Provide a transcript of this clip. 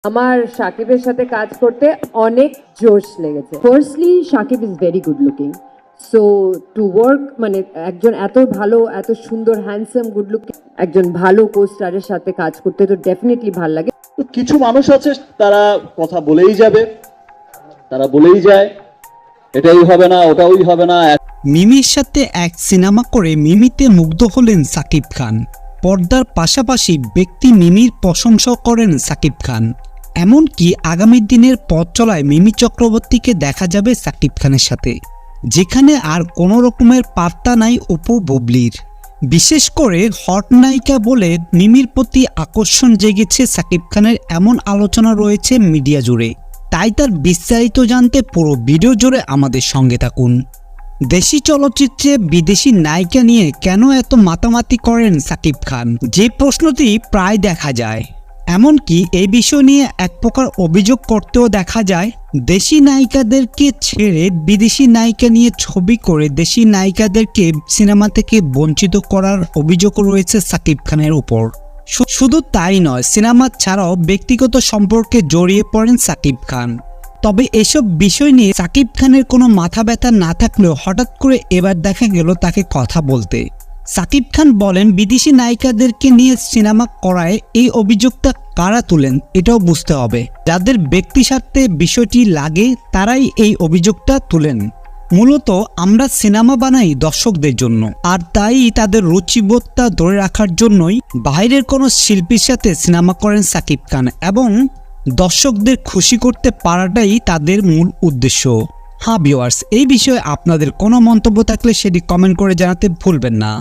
আমার সাকিবের সাথে কাজ করতে অনেক জোশ লেগেছে। Firstly Sakib is very good looking, so to work মানে একজন এত ভালো, এত সুন্দর, হ্যান্ডসাম, গুড লুকিং একজন ভালো কো-স্টারের সাথে কাজ করতে তো ডেফিনেটলি ভালো লাগে। তো কিছু মানুষ আছে তারা কথা বলেই যাবে, তারা বলেই যায় এটাই হবে না, ওটাই হবে না। মিমির সাথে এক সিনেমা করে মিমিতে মুগ্ধ হলেন সাকিব খান। পর্দার পাশাপাশি ব্যক্তি মিমির প্রশংসা করেন সাকিব খান। এমনকি আগামী দিনের পথ চলায় মিমি চক্রবর্তীকে দেখা যাবে সাকিব খানের সাথে, যেখানে আর কোনো রকমের পাত্তা নাই অপু বুবলির। বিশেষ করে হট নায়িকা বলে মিমির প্রতি আকর্ষণ জেগেছে সাকিব খানের, এমন আলোচনা রয়েছে মিডিয়া জুড়ে। তাই তার বিস্তারিত জানতে পুরো ভিডিও জুড়ে আমাদের সঙ্গে থাকুন। দেশি চলচ্চিত্রে বিদেশি নায়িকা নিয়ে কেন এত মাতামাতি করেন সাকিব খান, যে প্রশ্নটি প্রায় দেখা যায়। এমনকি এই বিষয় নিয়ে এক প্রকার অভিযোগ করতেও দেখা যায়, দেশি নায়িকাদেরকে ছেড়ে বিদেশি নায়িকা নিয়ে ছবি করে দেশি নায়িকাদেরকে সিনেমা থেকে বঞ্চিত করার অভিযোগ রয়েছে সাকিব খানের উপর। শুধু তাই নয়, সিনেমা ছাড়াও ব্যক্তিগত সম্পর্কে জড়িয়ে পড়েন সাকিব খান। তবে এসব বিষয় নিয়ে সাকিব খানের কোনো মাথা ব্যথা না থাকলেও হঠাৎ করে এবার দেখা গেল তাকে কথা বলতে। সাকিব খান বলেন, বিদেশি নায়িকাদেরকে নিয়ে সিনেমা করায় এই অভিযোগটা কারা তুলেন এটাও বুঝতে হবে। যাদের ব্যক্তি স্বার্থে বিষয়টি লাগে তারাই এই অভিযোগটা তুলেন। মূলত আমরা সিনেমা বানাই দর্শকদের জন্য, আর তাই তাদের রুচিবোধটা ধরে রাখার জন্যই বাইরের কোনো শিল্পীর সাথে সিনেমা করেন সাকিব খান, এবং দর্শকদের খুশি করতে পারাটাই তাদের মূল উদ্দেশ্য। হ্যাঁ ভিউয়ার্স, এই বিষয়ে আপনাদের কোনো মন্তব্য থাকলে সেটি কমেন্ট করে জানাতে ভুলবেন না।